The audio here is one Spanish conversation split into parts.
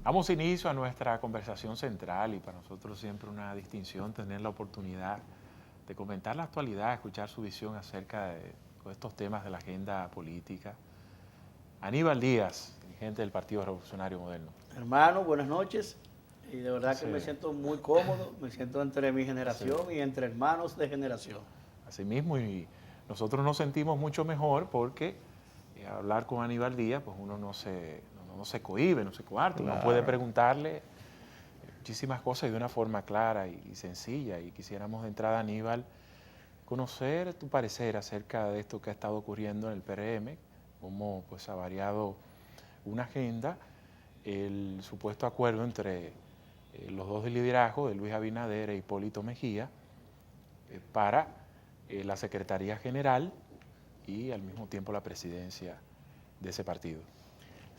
Damos inicio a nuestra conversación central y para nosotros siempre una distinción tener la oportunidad de comentar la actualidad, escuchar su visión acerca de estos temas de la agenda política. Aníbal Díaz, dirigente del Partido Revolucionario Moderno. Hermano, buenas noches. Y de verdad Sí. que me siento muy cómodo, me siento entre mi generación y entre hermanos de generación. Así mismo, y nosotros nos sentimos mucho mejor porque hablar con Aníbal Díaz, pues uno no se cohíbe, no se coarta, uno puede preguntarle muchísimas cosas de una forma clara y sencilla. Y quisiéramos de entrada, Aníbal, conocer tu parecer acerca de esto que ha estado ocurriendo en el PRM, cómo pues ha variado una agenda, el supuesto acuerdo entre los dos de liderazgo de Luis Abinader e Hipólito Mejía para la Secretaría General y al mismo tiempo la presidencia de ese partido.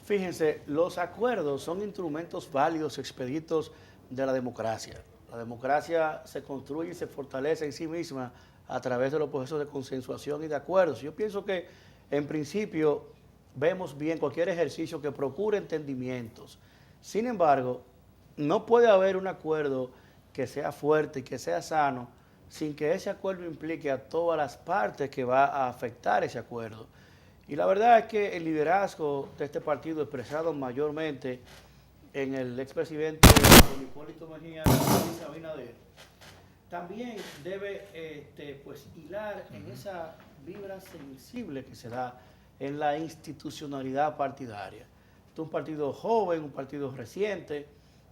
Fíjense, los acuerdos son instrumentos válidos, expeditos de la democracia. La democracia se construye y se fortalece en sí misma a través de los procesos de consensuación y de acuerdos. Yo pienso que, en principio, vemos bien cualquier ejercicio que procure entendimientos. Sin embargo, no puede haber un acuerdo que sea fuerte y que sea sano sin que ese acuerdo implique a todas las partes que va a afectar ese acuerdo. Y la verdad es que el liderazgo de este partido, expresado mayormente en el expresidente Hipólito Mejía y Abinader, también debe pues, hilar en esa vibra sensible que se da en la institucionalidad partidaria. Este es un partido joven, un partido reciente,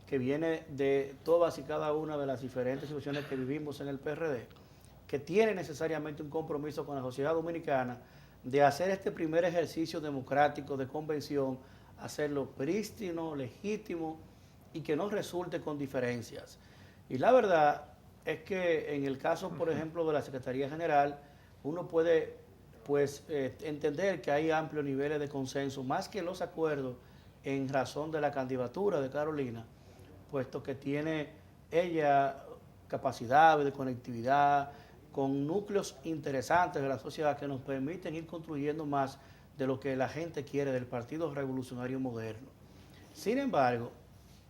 que viene de todas y cada una de las diferentes situaciones que vivimos en el PRD, que tiene necesariamente un compromiso con la sociedad dominicana de hacer este primer ejercicio democrático de convención, hacerlo prístino, legítimo y que no resulte con diferencias. Y la verdad es que en el caso, por ejemplo, de la Secretaría General, uno puede pues entender que hay amplios niveles de consenso, más que los acuerdos en razón de la candidatura de Carolina, puesto que tiene ella capacidad de conectividad, con núcleos interesantes de la sociedad que nos permiten ir construyendo más de lo que la gente quiere del Partido Revolucionario Moderno. Sin embargo,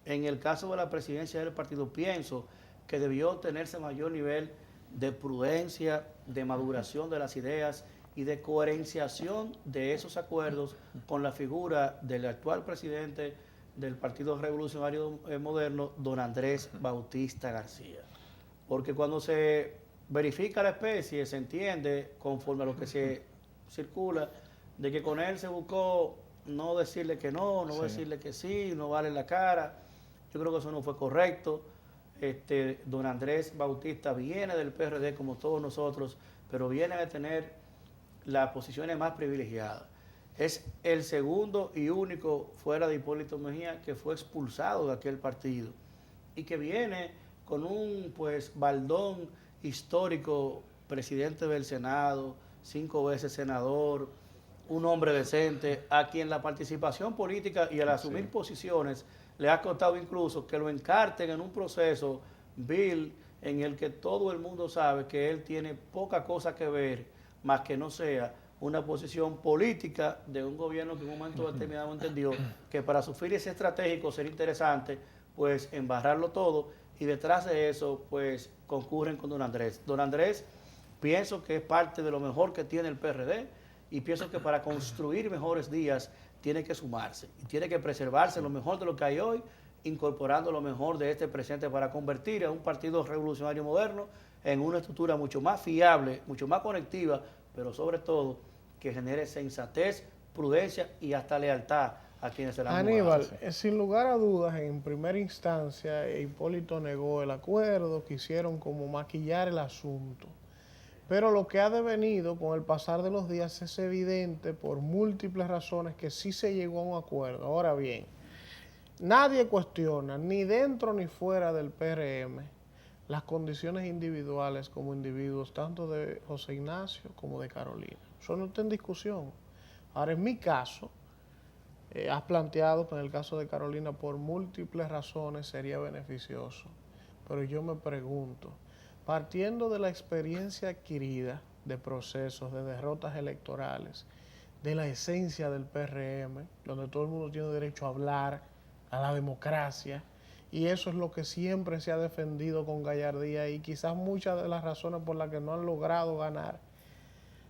en el caso de la presidencia del partido, pienso que debió tenerse mayor nivel de prudencia, de maduración de las ideas y de coherenciación de esos acuerdos con la figura del actual presidente del Partido Revolucionario Moderno, don Andrés Bautista García. Porque cuando se verifica la especie, se entiende, conforme a lo que se circula, de que con él se buscó no decirle que no decirle que sí, no vale la cara. Yo creo que eso no fue correcto. Don Andrés Bautista viene del PRD como todos nosotros, pero viene a tener las posiciones más privilegiadas. Es el segundo y único fuera de Hipólito Mejía que fue expulsado de aquel partido y que viene con un pues baldón histórico, presidente del Senado, 5 veces senador, un hombre decente, a quien la participación política y al asumir posiciones le ha costado incluso que lo encarten en un proceso vil en el que todo el mundo sabe que él tiene poca cosa que ver, más que no sea una posición política de un gobierno que en un momento determinado entendió que para sus fines estratégicos sería interesante pues embarrarlo todo, y detrás de eso pues concurren con don Andrés. Don Andrés pienso que es parte de lo mejor que tiene el PRD y pienso que para construir mejores días tiene que sumarse y tiene que preservarse lo mejor de lo que hay hoy, incorporando lo mejor de este presente para convertir a un partido revolucionario moderno en una estructura mucho más fiable, mucho más conectiva, pero sobre todo que genere sensatez, prudencia y hasta lealtad a quienes se la han Aníbal, sin lugar a dudas, en primera instancia, Hipólito negó el acuerdo, quisieron como maquillar el asunto. Pero lo que ha devenido con el pasar de los días es evidente por múltiples razones que sí se llegó a un acuerdo. Ahora bien, nadie cuestiona, ni dentro ni fuera del PRM, las condiciones individuales como individuos, tanto de José Ignacio como de Carolina. Eso no está en discusión. Ahora, en mi caso, has planteado que en el caso de Carolina por múltiples razones sería beneficioso. Pero yo me pregunto, partiendo de la experiencia adquirida de procesos, de derrotas electorales, de la esencia del PRM, donde todo el mundo tiene derecho a hablar, a la democracia, y eso es lo que siempre se ha defendido con gallardía, y quizás muchas de las razones por las que no han logrado ganar.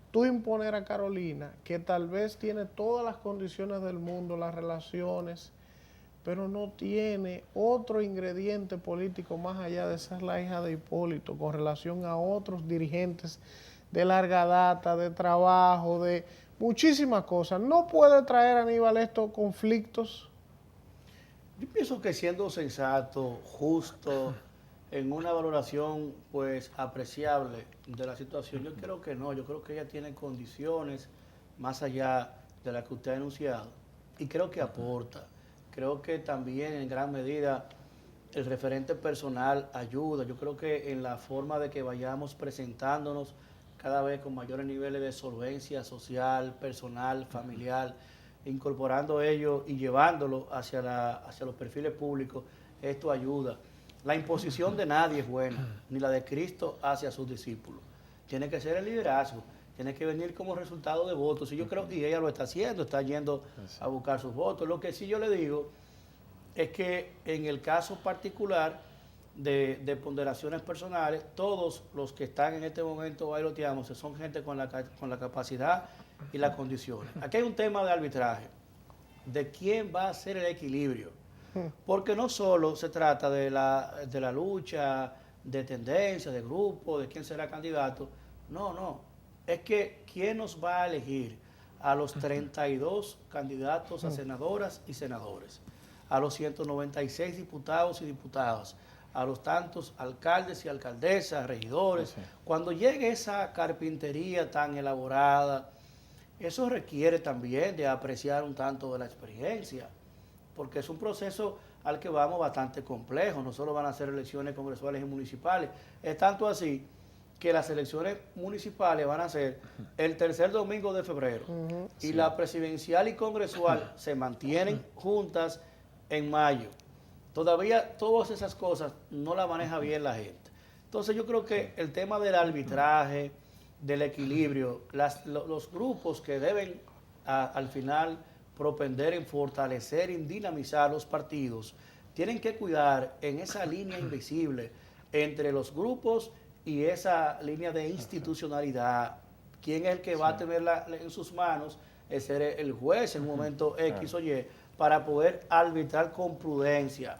Tú imponer a Carolina, que tal vez tiene todas las condiciones del mundo, las relaciones, pero no tiene otro ingrediente político más allá de ser la hija de Hipólito, con relación a otros dirigentes de larga data, de trabajo, de muchísimas cosas. ¿No puede traer, Aníbal, estos conflictos? Yo pienso que siendo sensato, justo, en una valoración pues apreciable de la situación, yo creo que no, yo creo que ella tiene condiciones más allá de las que usted ha enunciado y creo que aporta. Creo que también en gran medida el referente personal ayuda. Yo creo que en la forma de que vayamos presentándonos cada vez con mayores niveles de solvencia social, personal, familiar, incorporando ello y llevándolo hacia los perfiles públicos, esto ayuda. La imposición de nadie es buena, ni la de Cristo hacia sus discípulos. Tiene que ser el liderazgo, tiene que venir como resultado de votos. Y yo creo que ella lo está haciendo, está yendo a buscar sus votos. Lo que sí yo le digo es que en el caso particular de ponderaciones personales, todos los que están en este momento bailoteándose son gente con la capacidad y las condiciones. Aquí hay un tema de arbitraje, de quién va a hacer el equilibrio. Porque no solo se trata de la lucha, de tendencia, de grupo, de quién será candidato. No. Es que quién nos va a elegir a los 32 candidatos a senadoras y senadores, a los 196 diputados y diputadas, a los tantos alcaldes y alcaldesas, regidores. Sí. Cuando llegue esa carpintería tan elaborada, eso requiere también de apreciar un tanto de la experiencia, porque es un proceso al que vamos bastante complejo. No solo van a ser elecciones congresuales y municipales, es tanto así que las elecciones municipales van a ser el tercer domingo de febrero y la presidencial y congresual se mantienen juntas en mayo. Todavía todas esas cosas no las maneja bien la gente. Entonces yo creo que el tema del arbitraje, del equilibrio, los grupos que deben al final propender en fortalecer y dinamizar los partidos, tienen que cuidar en esa línea invisible entre los grupos y esa línea de institucionalidad. ¿Quién es el que va a tenerla en sus manos? Es ser el juez en un momento X o Y, para poder arbitrar con prudencia.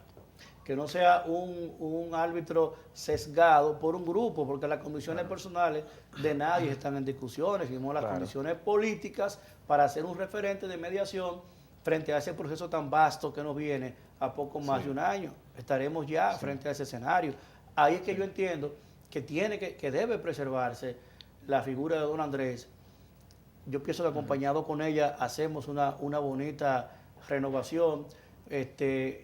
Que no sea un árbitro sesgado por un grupo, porque las condiciones personales de nadie están en discusiones, sino las condiciones políticas para hacer un referente de mediación frente a ese proceso tan vasto que nos viene a poco más de un año. Estaremos ya frente a ese escenario. Ahí es que yo entiendo que que debe preservarse la figura de don Andrés. Yo pienso que acompañado con ella hacemos una bonita renovación,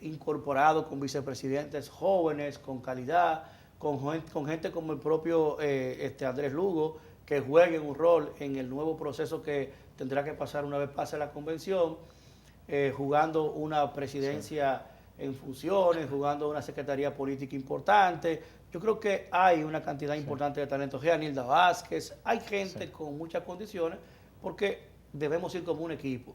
incorporado con vicepresidentes jóvenes, con calidad, con gente como el propio Andrés Lugo, que juegue un rol en el nuevo proceso que tendrá que pasar una vez pase la convención, jugando una presidencia en funciones, jugando una secretaría política importante. Yo creo que hay una cantidad importante de talento. Jeanilda Vázquez, hay gente con muchas condiciones, porque debemos ir como un equipo.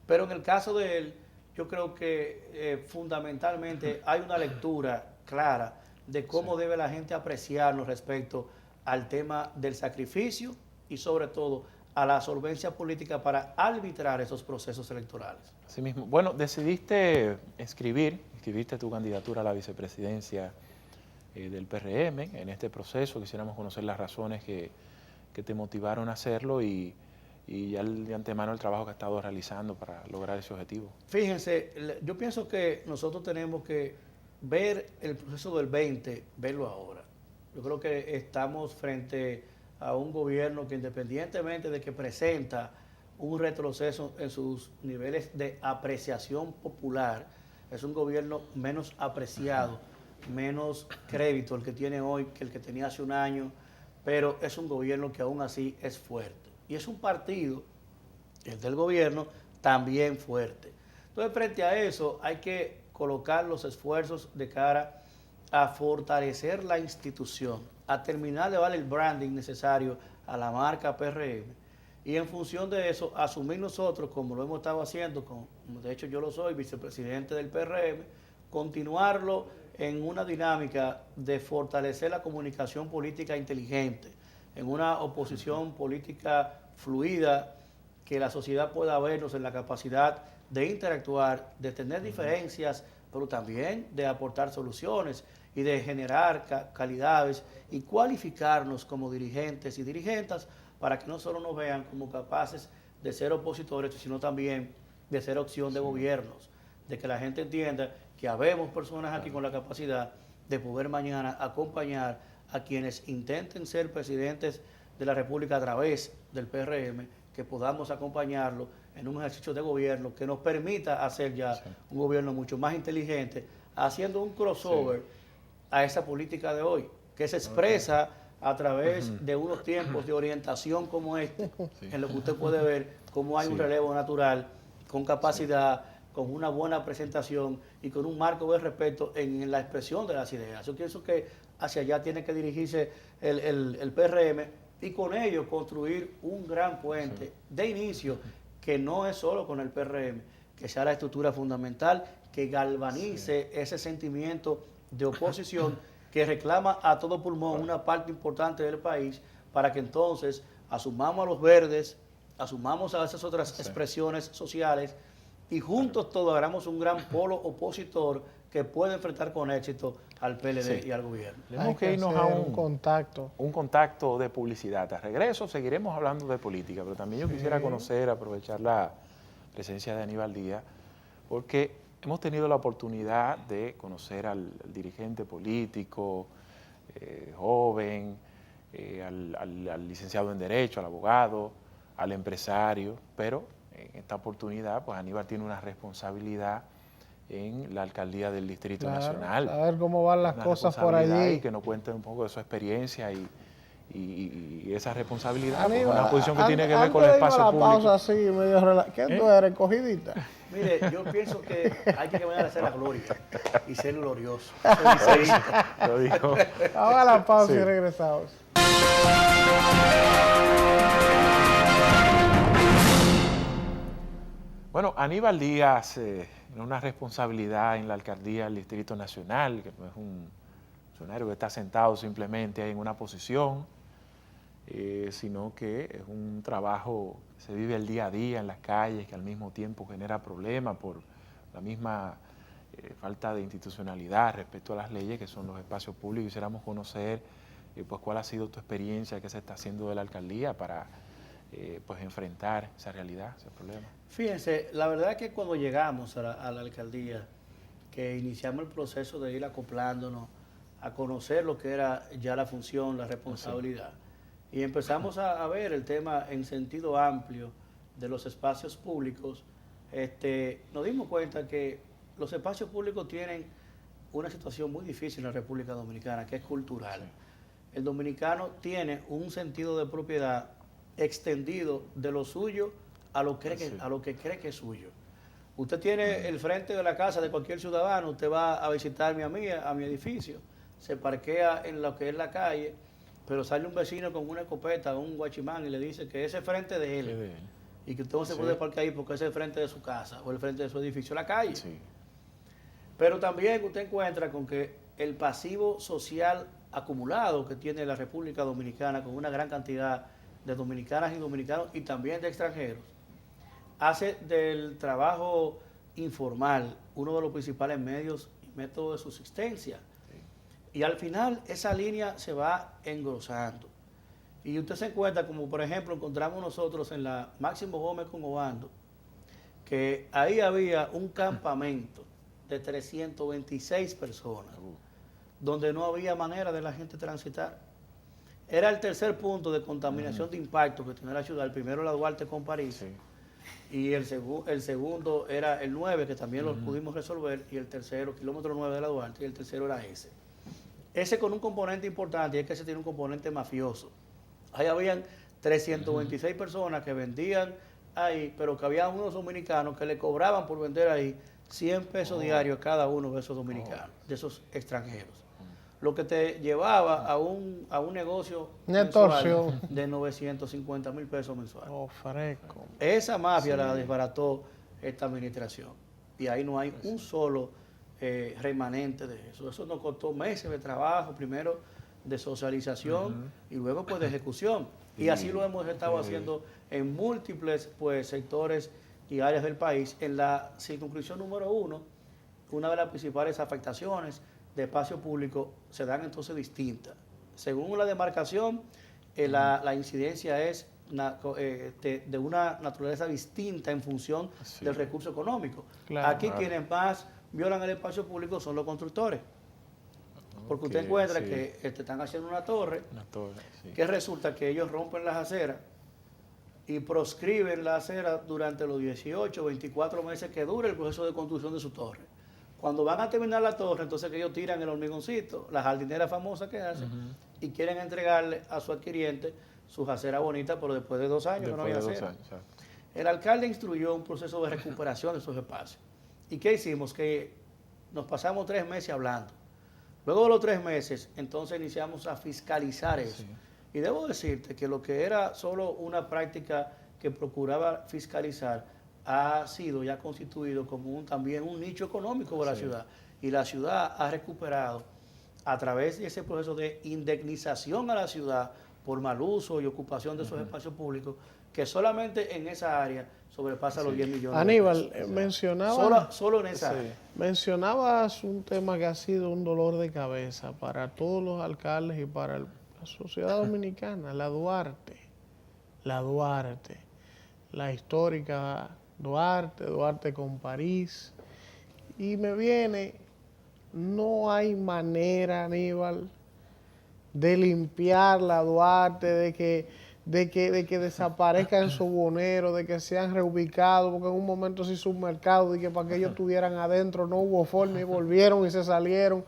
Pero en el caso de él, yo creo que fundamentalmente hay una lectura clara de cómo debe la gente apreciarnos respecto al tema del sacrificio y sobre todo a la solvencia política para arbitrar esos procesos electorales. Así mismo. Bueno, decidiste escribiste tu candidatura a la vicepresidencia del PRM en este proceso. Quisiéramos conocer las razones que te motivaron a hacerlo y ya de antemano el trabajo que has estado realizando para lograr ese objetivo. Fíjense, yo pienso que nosotros tenemos que ver el proceso del 20, verlo ahora. Yo creo que estamos frente a un gobierno que, independientemente de que presenta un retroceso en sus niveles de apreciación popular, es un gobierno menos apreciado, menos crédito el que tiene hoy que el que tenía hace un año, pero es un gobierno que aún así es fuerte. Y es un partido, el del gobierno, también fuerte. Entonces, frente a eso, hay que colocar los esfuerzos de cara a fortalecer la institución, a terminar de darle el branding necesario a la marca PRM y en función de eso asumir nosotros, como lo hemos estado haciendo, de hecho yo lo soy, vicepresidente del PRM, continuarlo en una dinámica de fortalecer la comunicación política inteligente, en una oposición política fluida, que la sociedad pueda vernos en la capacidad de interactuar, de tener diferencias, pero también de aportar soluciones y de generar calidades y cualificarnos como dirigentes y dirigentas para que no solo nos vean como capaces de ser opositores, sino también de ser opción de gobiernos, de que la gente entienda que habemos personas aquí con la capacidad de poder mañana acompañar a quienes intenten ser presidentes de la República a través del PRM, que podamos acompañarlo en un ejercicio de gobierno que nos permita hacer ya un gobierno mucho más inteligente, haciendo un crossover a esa política de hoy, que se expresa a través de unos tiempos de orientación como este, en lo que usted puede ver cómo hay un relevo natural, con capacidad, con una buena presentación y con un marco de respeto en la expresión de las ideas. Yo pienso que hacia allá tiene que dirigirse el PRM y con ello construir un gran puente de inicio que no es solo con el PRM, que sea la estructura fundamental, que galvanice ese sentimiento de oposición que reclama a todo pulmón una parte importante del país, para que entonces asumamos a los verdes, asumamos a esas otras expresiones sociales y juntos todos hagamos un gran polo opositor que pueda enfrentar con éxito al PLD y al gobierno. Tenemos que irnos a un contacto de publicidad. A regreso seguiremos hablando de política, pero también yo quisiera conocer, aprovechar la presencia de Aníbal Díaz, porque hemos tenido la oportunidad de conocer al dirigente político, joven, al licenciado en Derecho, al abogado, al empresario, pero en esta oportunidad pues Aníbal tiene una responsabilidad en la alcaldía del Distrito Nacional. A ver cómo van las cosas por allí. Y que nos cuente un poco de su experiencia y esa responsabilidad, Aníbal, pues, una posición que tiene que ver con el espacio público. Pausa así, medio ¿Qué tú eres, cogidita? Mire, yo pienso que hay que venir a hacer la gloria y ser glorioso. Lo dijo. Ahora la pausa y regresamos. Bueno, Aníbal Díaz tiene una responsabilidad en la alcaldía del Distrito Nacional, que no es un funcionario que está sentado simplemente ahí en una posición, sino que es un trabajo que se vive el día a día en las calles, que al mismo tiempo genera problemas por la misma falta de institucionalidad respecto a las leyes, que son los espacios públicos. Quisiéramos conocer pues cuál ha sido tu experiencia, qué se está haciendo de la alcaldía para pues enfrentar esa realidad, ese problema. Fíjense, la verdad es que cuando llegamos a la alcaldía, que iniciamos el proceso de ir acoplándonos a conocer lo que era ya la función, la responsabilidad, y empezamos a ver el tema en sentido amplio de los espacios públicos, nos dimos cuenta que los espacios públicos tienen una situación muy difícil en la República Dominicana, que es cultural. El dominicano tiene un sentido de propiedad extendido de lo suyo a lo que cree que es suyo. Usted tiene el frente de la casa de cualquier ciudadano, usted va a visitarme a mí, a mi edificio, se parquea en lo que es la calle, pero sale un vecino con una escopeta o un guachimán y le dice que ese frente de él, y que usted no se puede parquear ahí porque es el frente de su casa o el frente de su edificio, la calle. Pero también usted encuentra con que el pasivo social acumulado que tiene la República Dominicana, con una gran cantidad de dominicanas y dominicanos y también de extranjeros, hace del trabajo informal uno de los principales medios y métodos de subsistencia. Y al final esa línea se va engrosando. Y usted se encuentra, como por ejemplo encontramos nosotros en la Máximo Gómez con Obando, que ahí había un campamento de 326 personas, donde no había manera de la gente transitar. Era el tercer punto de contaminación de impacto que tenía la ciudad. El primero la Duarte con París. Y el segundo era el 9, que también lo pudimos resolver. Y el tercero, kilómetro 9 de la Duarte. Y el tercero era ese. Ese con un componente importante, y es que ese tiene un componente mafioso. Ahí habían 326 personas que vendían ahí, pero que había unos dominicanos que le cobraban por vender ahí 100 pesos diarios a cada uno de esos dominicanos, de esos extranjeros. lo que te llevaba a un negocio Una extorsión. mensual de 950,000 pesos mensuales. Oh, fresco. Esa mafia Sí. la desbarató esta administración. Y ahí no hay un solo remanente de eso. Eso nos costó meses de trabajo, primero de socialización y luego pues de ejecución. Y así lo hemos estado haciendo en múltiples pues sectores y áreas del país. En la circunscripción número 1, una de las principales afectaciones de espacio público se dan entonces distintas. Según la demarcación, la incidencia es de una naturaleza distinta en función del recurso económico. Claro. Aquí quienes más violan el espacio público son los constructores. Porque usted encuentra que están haciendo una torre, que resulta que ellos rompen las aceras y proscriben la acera durante los 18 o 24 meses que dure el proceso de construcción de su torre. Cuando van a terminar la torre, entonces que ellos tiran el hormigoncito, la jardinera famosa que hacen, y quieren entregarle a su adquiriente sus aceras bonitas, pero después de 2 años que no había acera. El alcalde instruyó un proceso de recuperación de esos espacios. ¿Y qué hicimos? Que nos pasamos 3 meses hablando. Luego de los 3 meses, entonces iniciamos a fiscalizar eso. Sí. Y debo decirte que lo que era solo una práctica que procuraba fiscalizar ha sido ya constituido como también un nicho económico de la ciudad. Y la ciudad ha recuperado, a través de ese proceso de indemnización a la ciudad por mal uso y ocupación de esos espacios públicos, que solamente en esa área sobrepasa los 10 millones Aníbal, de pesos. Solo en esa área. Mencionabas un tema que ha sido un dolor de cabeza para todos los alcaldes y para la sociedad dominicana, la Duarte, la histórica Duarte con París. Y me viene, no hay manera, Aníbal, de limpiar la Duarte, de que desaparezcan en su bonero, de que sean reubicados, porque en un momento se hizo un mercado y que para que ellos estuvieran adentro no hubo forma y volvieron y se salieron.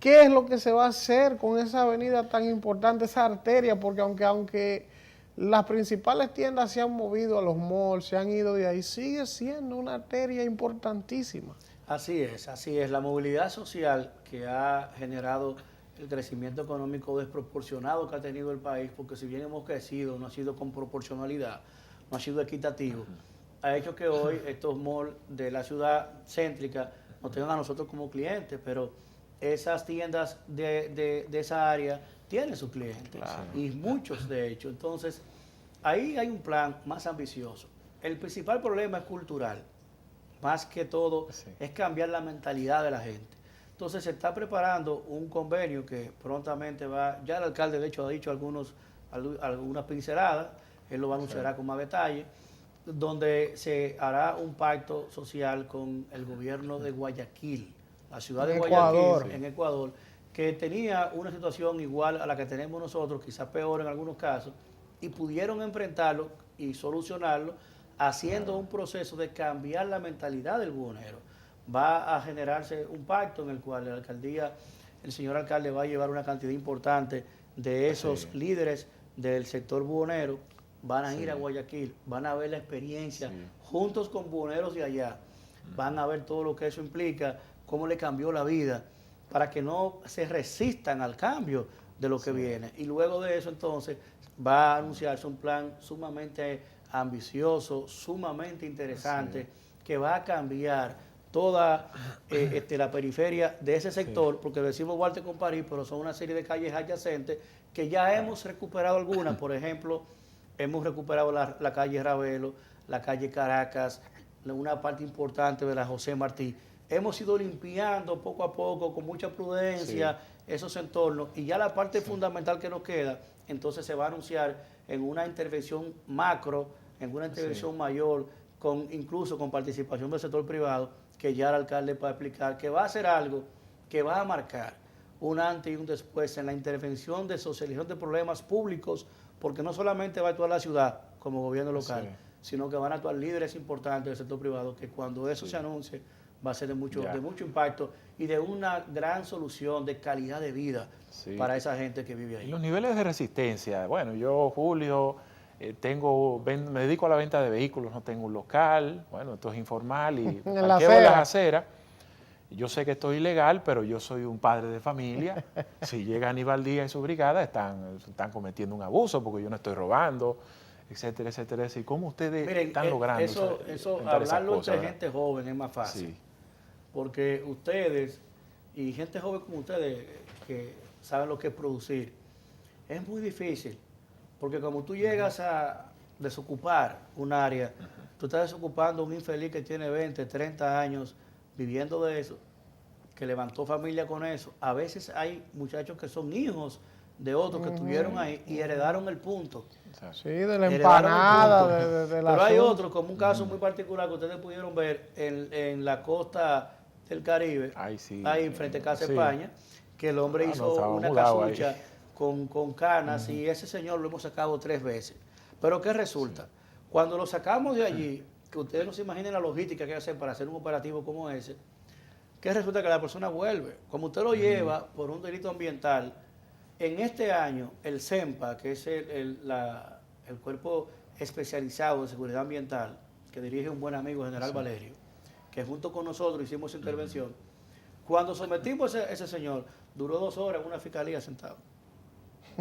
¿Qué es lo que se va a hacer con esa avenida tan importante, esa arteria? Porque aunque las principales tiendas se han movido a los malls, se han ido de ahí, sigue siendo una arteria importantísima. Así es. La movilidad social que ha generado el crecimiento económico desproporcionado que ha tenido el país, porque si bien hemos crecido, no ha sido con proporcionalidad, no ha sido equitativo, ha hecho que hoy estos malls de la ciudad céntrica nos tengan a nosotros como clientes, pero esas tiendas de esa área tienen sus clientes, y muchos de hecho. Entonces, ahí hay un plan más ambicioso. El principal problema es cultural, más que todo es cambiar la mentalidad de la gente. Entonces se está preparando un convenio que prontamente ya el alcalde de hecho ha dicho algunas pinceladas, él lo anunciará con más detalle, donde se hará un pacto social con el gobierno de Guayaquil, la ciudad de Guayaquil, en Ecuador, que tenía una situación igual a la que tenemos nosotros, quizás peor en algunos casos, y pudieron enfrentarlo y solucionarlo haciendo un proceso de cambiar la mentalidad del buhonero. Va a generarse un pacto en el cual la alcaldía, el señor alcalde va a llevar una cantidad importante de esos líderes del sector buhonero, van a ir a Guayaquil, van a ver la experiencia juntos con buhoneros de allá, van a ver todo lo que eso implica, cómo le cambió la vida, para que no se resistan al cambio de lo que viene. Y luego de eso entonces va a anunciarse un plan sumamente ambicioso, sumamente interesante, que va a cambiar toda la periferia de ese sector, porque decimos Duarte con París, pero son una serie de calles adyacentes que ya hemos recuperado algunas. Por ejemplo, hemos recuperado la calle Ravelo, la calle Caracas, una parte importante de la José Martí. Hemos ido limpiando poco a poco, con mucha prudencia, esos entornos, y ya la parte fundamental que nos queda, entonces se va a anunciar en una intervención macro, en una intervención mayor, incluso con participación del sector privado, que ya el alcalde va a explicar, que va a hacer algo que va a marcar un antes y un después en la intervención de socialización de problemas públicos, porque no solamente va a actuar la ciudad como gobierno local, sino que van a actuar líderes importantes del sector privado, que cuando eso se anuncie va a ser de mucho impacto y de una gran solución de calidad de vida para esa gente que vive ahí. Y los niveles de resistencia, bueno, yo, Julio, me dedico a la venta de vehículos, no tengo un local, bueno, esto es informal y parqueo en las aceras. yo sé que esto es ilegal, pero yo soy un padre de familia. Si llega Aníbal Díaz y su brigada, están cometiendo un abuso porque yo no estoy robando, etcétera, etcétera. ¿Y cómo ustedes Miren, están logrando eso enfrentar esas hablarlo cosas, entre verdad? gente joven es más fácil. Sí, Porque ustedes y gente joven como ustedes que saben lo que es producir, es muy difícil. Porque como tú llegas a desocupar un área, tú estás desocupando a un infeliz que tiene 20, 30 años viviendo de eso, que levantó familia con eso. A veces hay muchachos que son hijos de otros que estuvieron ahí y heredaron el punto. exacto. Sí, de la Heredaron el empanada, punto. del Pero hay asunto. otros, como un caso muy particular que ustedes pudieron ver en la costa del Caribe, Ay, sí. ahí frente a Casa Sí. España, que el hombre No, hizo estábamos una mudados ahí. casucha con canas y ese señor lo hemos sacado 3 veces. Pero ¿qué resulta? Cuando lo sacamos de allí, que ustedes no se imaginen la logística que hacen para hacer un operativo como ese, ¿qué resulta? Que la persona vuelve. Como usted lo lleva por un delito ambiental, en este año el CEMPA, que es el cuerpo especializado de seguridad ambiental, que dirige un buen amigo, General Valerio, que junto con nosotros hicimos esa intervención, cuando sometimos a ese señor, duró 2 horas en una fiscalía sentado.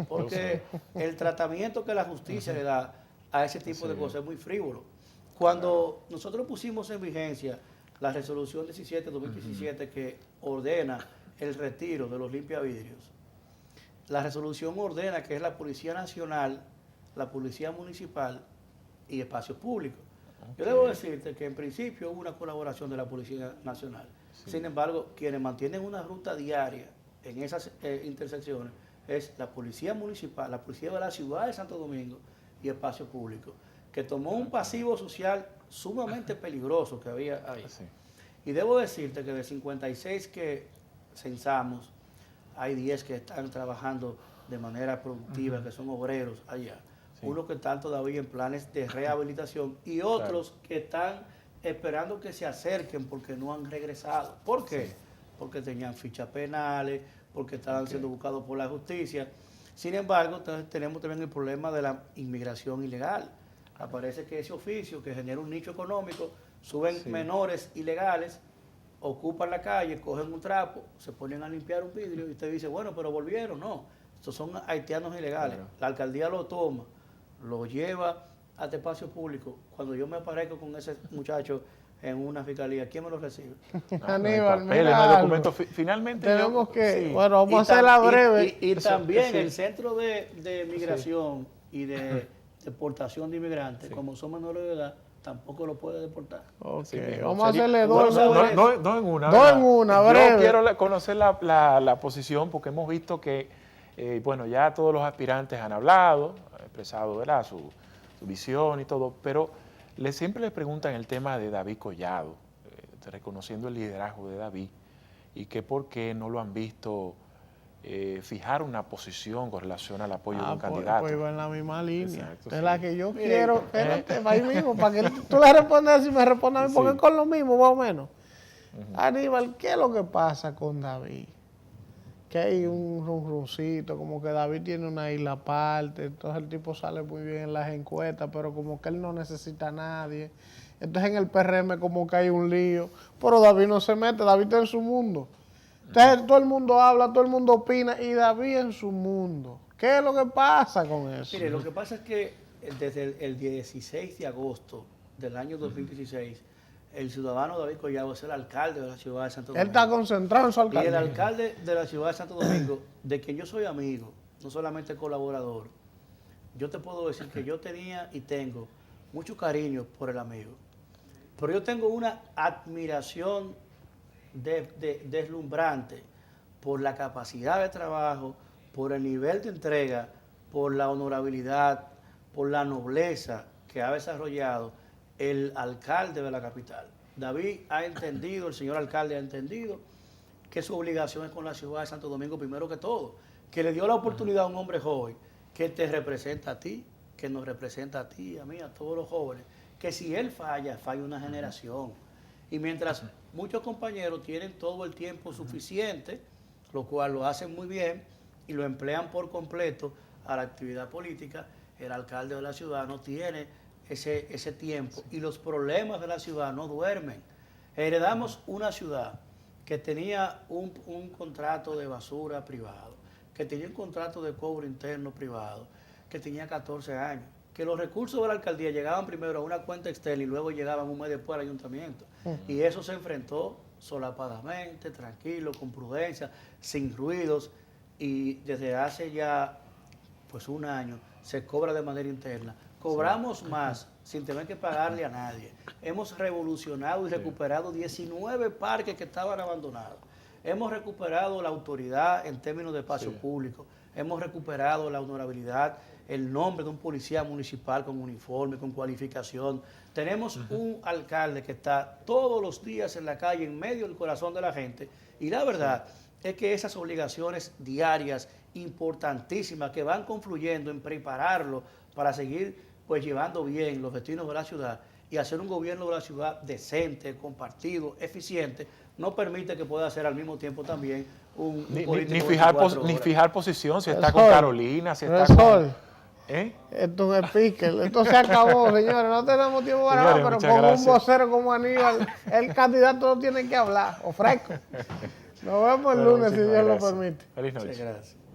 Porque el tratamiento que la justicia le da a ese tipo de cosas es muy frívolo. Cuando nosotros pusimos en vigencia la resolución 17-2017 que ordena el retiro de los limpiavidrios, la resolución ordena que es la Policía Nacional, la Policía Municipal y Espacios Públicos. Yo debo decirte que en principio hubo una colaboración de la Policía Nacional. Sí. Sin embargo, quienes mantienen una ruta diaria en esas intersecciones es la Policía Municipal, la Policía de la Ciudad de Santo Domingo y Espacios Públicos, que tomó un pasivo social sumamente peligroso que había ahí. Sí. Y debo decirte que de 56 que censamos, hay 10 que están trabajando de manera productiva, que son obreros allá. Sí. Unos que están todavía en planes de rehabilitación y otros que están esperando que se acerquen porque no han regresado. ¿Por qué? Sí. Porque tenían fichas penales, porque estaban siendo buscados por la justicia. Sin embargo, entonces tenemos también el problema de la inmigración ilegal. Aparece que ese oficio que genera un nicho económico, suben menores ilegales, ocupan la calle, cogen un trapo, se ponen a limpiar un vidrio y usted dice, bueno, pero volvieron. No, estos son haitianos ilegales. Claro. La alcaldía lo toma, lo lleva a este espacio público. Cuando yo me aparezco con ese muchacho en una fiscalía, ¿quién me lo recibe? Aníbal, no hay papeles, no mira hay algo. documentos. Finalmente Tenemos que, sí. bueno, vamos a hacerla breve. Y también sí. el Centro de Migración y de Deportación de Inmigrantes, como son menores de edad, tampoco lo puede deportar. Ok, Sí, mismo. vamos a Sería- hacerle bueno, dos. saber No en una. Dos ¿verdad? en una, Yo breve. quiero conocer la posición porque hemos visto que, bueno, ya todos los aspirantes han hablado, han expresado, ¿verdad?, su visión y todo, pero siempre les preguntan el tema de David Collado, reconociendo el liderazgo de David y que por qué no lo han visto fijar una posición con relación al apoyo de un candidato. Pues va en la misma línea. Exacto, Es sí. la que yo quiero. Espérate, va ahí mismo, para que tú le respondas y me respondas a mí, porque Sí. es con lo mismo, más o menos. Aníbal, ¿qué es lo que pasa con David? Que hay un rumruncito, como que David tiene una isla aparte, entonces el tipo sale muy bien en las encuestas, pero como que él no necesita a nadie. Entonces en el PRM como que hay un lío, pero David no se mete, David está en su mundo. Entonces todo el mundo habla, todo el mundo opina y David en su mundo. ¿Qué es lo que pasa con eso? Mire, lo que pasa es que desde el 16 de agosto del año 2016, el ciudadano David Collado es el alcalde de la ciudad de Santo Él Domingo. está concentrado en su Y el alcaldía. alcalde de la ciudad de Santo Domingo, de quien yo soy amigo, no solamente colaborador, yo te puedo decir que yo tenía y tengo mucho cariño por el amigo. Pero yo tengo una admiración deslumbrante por la capacidad de trabajo, por el nivel de entrega, por la honorabilidad, por la nobleza que ha desarrollado el alcalde de la capital. David ha entendido, el señor alcalde ha entendido que su obligación es con la ciudad de Santo Domingo primero que todo, que le dio la oportunidad a un hombre joven que te representa a ti, que nos representa a ti, a mí, a todos los jóvenes, que si él falla, falla una generación. Y mientras muchos compañeros tienen todo el tiempo suficiente, lo cual lo hacen muy bien y lo emplean por completo a la actividad política, el alcalde de la ciudad no tiene ese tiempo y los problemas de la ciudad no duermen. Heredamos una ciudad que tenía un contrato de basura privado, que tenía un contrato de cobro interno privado, que tenía 14 años, que los recursos de la alcaldía llegaban primero a una cuenta externa y luego llegaban un mes después al ayuntamiento. Y eso se enfrentó solapadamente, tranquilo, con prudencia, sin ruidos, y desde hace ya pues un año se cobra de manera interna. Cobramos más sin tener que pagarle a nadie. Hemos revolucionado y recuperado 19 parques que estaban abandonados. Hemos recuperado la autoridad en términos de espacio público. Hemos recuperado la honorabilidad, el nombre de un policía municipal con uniforme, con cualificación. Tenemos un alcalde que está todos los días en la calle, en medio del corazón de la gente. Y la verdad es que esas obligaciones diarias importantísimas que van confluyendo en prepararlo para seguir pues llevando bien los destinos de la ciudad y hacer un gobierno de la ciudad decente, compartido, eficiente, no permite que pueda hacer al mismo tiempo también un político ni fijar posición, si está Profesor, con Carolina, si está profesor, con... ¿Eh? Esto es un speaker, esto se acabó, señores, no tenemos tiempo para nada, Señores, pero muchas con un gracias. vocero como Aníbal, el candidato no tiene que hablar, o fresco. Nos vemos el Bueno, lunes, si muchísimas Dios lo gracias. permite. Feliz noche. Sí, gracias.